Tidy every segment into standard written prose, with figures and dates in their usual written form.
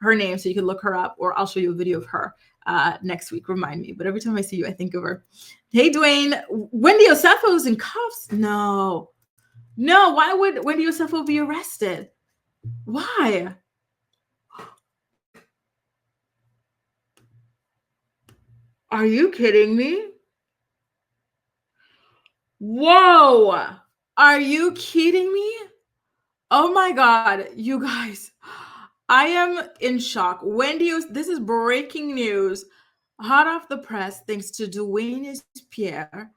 her name so you can look her up, or I'll show you a video of her next week. Remind me. But every time I see you, I think of her. Hey, Dwayne. Wendy Osefo in cuffs? No. Why would Wendy Osefo be arrested? Why? Are you kidding me? Whoa. Are you kidding me? Oh my God, you guys. I am in shock. Wendy, this is breaking news. Hot off the press, thanks to Dwayne Pierre.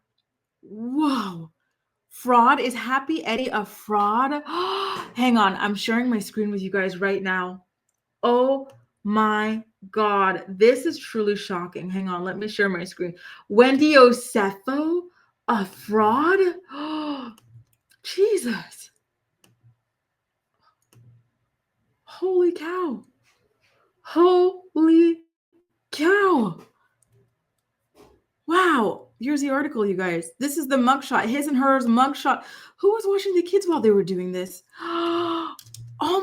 Whoa. Fraud? Is Happy Eddie a fraud? Hang on. I'm sharing my screen with you guys right now. Oh my God. This is truly shocking. Hang on. Let me share my screen. Wendy Osefo, a fraud? Jesus. Holy cow. Holy cow. Wow. Here's the article, you guys. This is the mugshot, his and hers mugshot. Who was watching the kids while they were doing this? Oh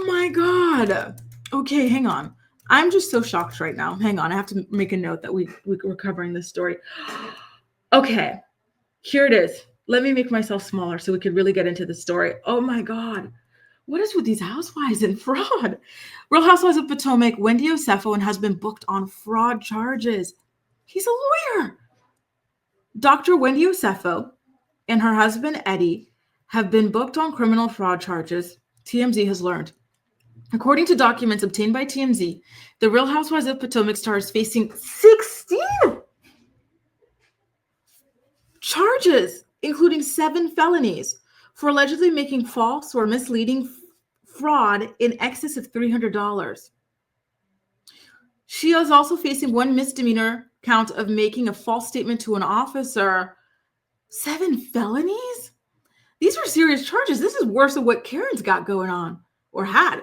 my God. Okay, hang on. I'm just so shocked right now. Hang on. I have to make a note that we're covering this story. Okay, here it is. Let me make myself smaller so we could really get into the story. Oh my God. What is with these housewives and fraud? Real Housewives of Potomac, Wendy Osefo has been booked on fraud charges. He's a lawyer. Dr. Wendy Osefo and her husband, Eddie, have been booked on criminal fraud charges, TMZ has learned. According to documents obtained by TMZ, the Real Housewives of Potomac star is facing 16 charges, including 7 felonies, for allegedly making false or misleading fraud in excess of $300. She is also facing 1 misdemeanor count of making a false statement to an officer. 7 felonies? These are serious charges. This is worse than what Karen's got going on or had.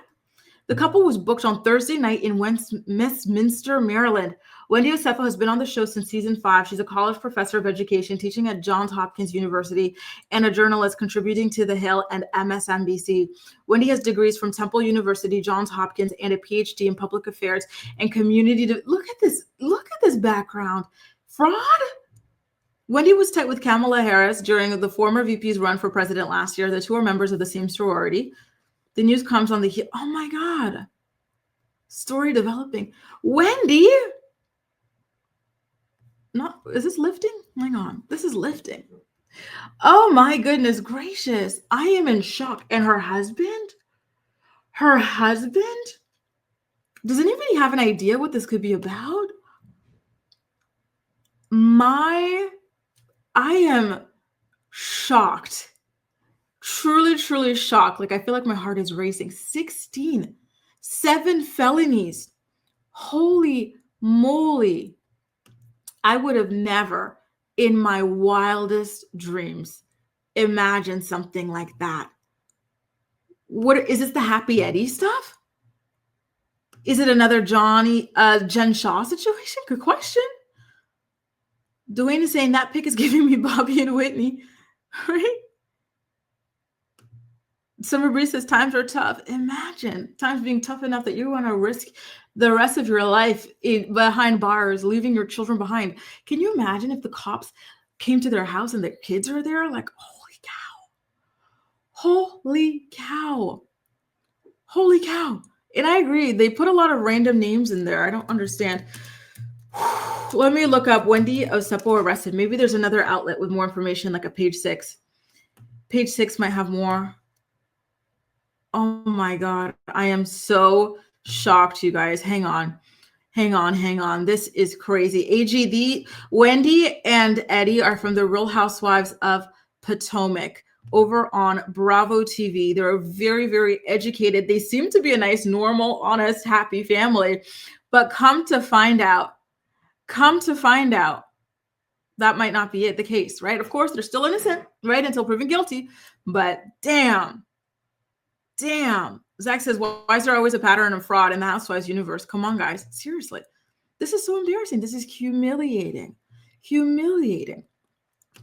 The couple was booked on Thursday night in Westminster, Maryland. Wendy Osefo has been on the show since season 5. She's a college professor of education teaching at Johns Hopkins University and a journalist contributing to The Hill and MSNBC. Wendy has degrees from Temple University, Johns Hopkins, and a PhD in public affairs and community. Look at this background. Fraud? Wendy was tight with Kamala Harris during the former VP's run for president last year. The two are members of the same sorority. The news comes on the heel. Oh my God. Story developing. Wendy. Is this lifting? Hang on. This is lifting. Oh my goodness gracious. I am in shock. And her husband? Her husband? Does anybody have an idea what this could be about? I am shocked. Truly, truly shocked. Like, I feel like my heart is racing. 16, 7 felonies. Holy moly. I would have never in my wildest dreams imagined something like that. What is this, the Happy Eddie stuff? Is it another Jen Shaw situation? Good question. Dwayne is saying that pic is giving me Bobby and Whitney, right? Summer Breeze says times are tough. Imagine times being tough enough that you want to risk the rest of your life behind bars, leaving your children behind. Can you imagine if the cops came to their house and their kids are there? Like, holy cow. Holy cow. Holy cow. And I agree. They put a lot of random names in there. I don't understand. Let me look up Wendy Osefo arrested. Maybe there's another outlet with more information, like a page 6. Page 6 might have more. Oh my God. I am so shocked, you guys. Hang on. This is crazy. AG, Wendy and Eddie are from the Real Housewives of Potomac over on Bravo TV. They're very, very educated. They seem to be a nice, normal, honest, happy family. But come to find out, that might not be the case, right? Of course, they're still innocent, right? Until proven guilty. But damn. Zach says, well, why is there always a pattern of fraud in the Housewives universe? Come on, guys. Seriously. This is so embarrassing. This is humiliating.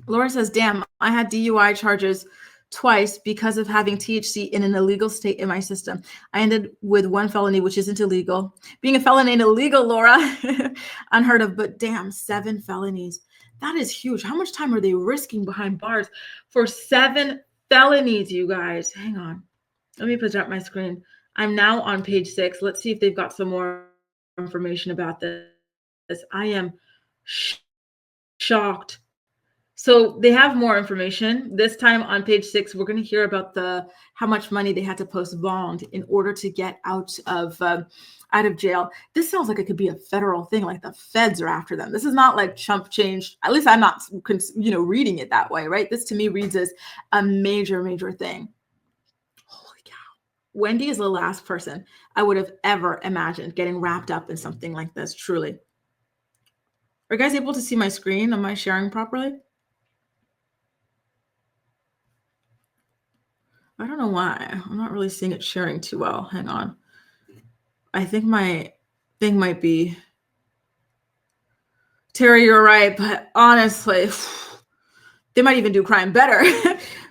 Laura says, damn, I had DUI charges twice because of having THC in an illegal state in my system. I ended with 1 felony, which isn't illegal. Being a felon ain't illegal, Laura. Unheard of, but damn, 7 felonies. That is huge. How much time are they risking behind bars for 7 felonies, you guys? Hang on. Let me project my screen. I'm now on page 6. Let's see if they've got some more information about this. I am shocked. So they have more information. This time on page 6, we're going to hear about how much money they had to post bond in order to get out of jail. This sounds like it could be a federal thing, like the feds are after them. This is not like chump change. At least I'm not, reading it that way, right? This to me reads as a major, major thing. Holy cow. Wendy is the last person I would have ever imagined getting wrapped up in something like this, truly. Are you guys able to see my screen? Am I sharing properly? I don't know why. I'm not really seeing it sharing too well. Hang on. I think my thing might be... Terry, you're right. But honestly, they might even do crime better.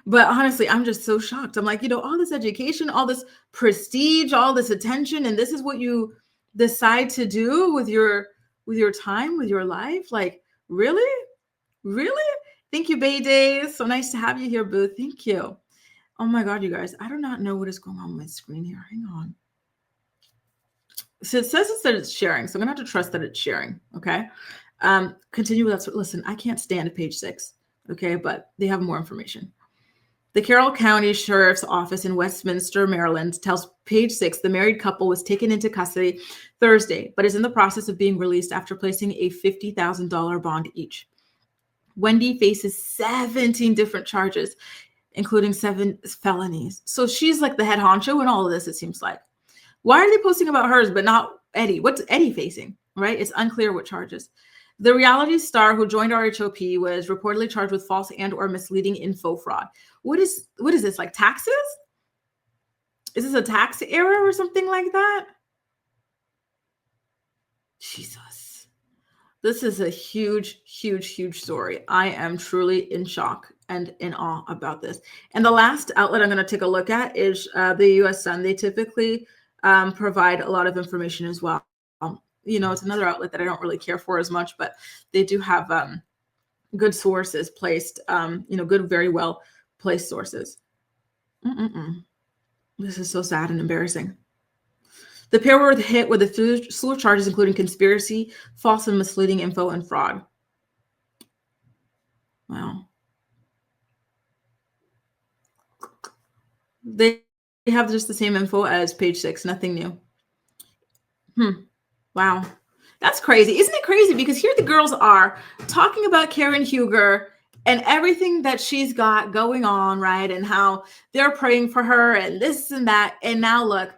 But honestly, I'm just so shocked. I'm like, all this education, all this prestige, all this attention, and this is what you decide to do with your time, with your life? Like, really? Really? Thank you, Bay Days. So nice to have you here, Boo. Thank you. Oh my God, you guys, I do not know what is going on with my screen here. Hang on. So it says that it's sharing. So I'm going to have to trust that it's sharing. Okay. Continue with that. Listen, I can't stand page 6. Okay. But they have more information. The Carroll County Sheriff's Office in Westminster, Maryland tells page 6 the married couple was taken into custody Thursday, but is in the process of being released after placing a $50,000 bond each. Wendy faces 17 different charges, including 7 felonies. So she's like the head honcho in all of this, it seems like. Why are they posting about hers, but not Eddie? What's Eddie facing, right? It's unclear what charges. The reality star who joined RHOP was reportedly charged with false and or misleading info fraud. What is this, like taxes? Is this a tax error or something like that? Jesus. This is a huge, huge, huge story. I am truly in shock and in awe about this. And the last outlet I'm going to take a look at is the U.S. Sun. They typically provide a lot of information as well. It's another outlet that I don't really care for as much, but they do have good sources placed, good, very well placed sources. This is so sad and embarrassing. The pair were hit with a slew of charges, including conspiracy, false and misleading info, and fraud. Wow. They have just the same info as page 6, nothing new. Wow. That's crazy. Isn't it crazy? Because here the girls are talking about Karen Huger and everything that she's got going on, right? And how they're praying for her and this and that. And now look,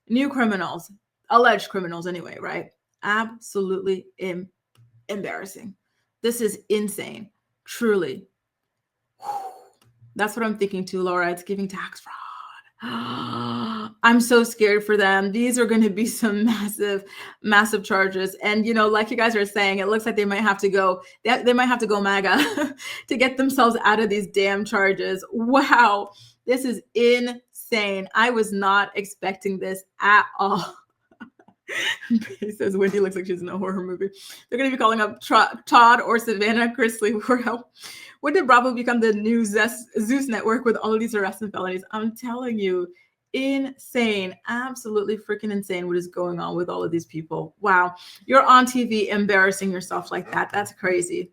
new criminals, alleged criminals anyway, right? Absolutely embarrassing. This is insane. Truly. That's what I'm thinking too, Laura. It's giving tax fraud. I'm so scared for them. These are going to be some massive, massive charges. And, like you guys are saying, it looks like they might have to go MAGA to get themselves out of these damn charges. Wow. This is insane. I was not expecting this at all. He says Wendy looks like she's in a horror movie. They're going to be calling up Todd or Savannah Chrisley for help. When did Bravo become the new Zeus network with all of these arrests and felonies? I'm telling you, insane. Absolutely freaking insane what is going on with all of these people. Wow. You're on TV embarrassing yourself like that. That's crazy.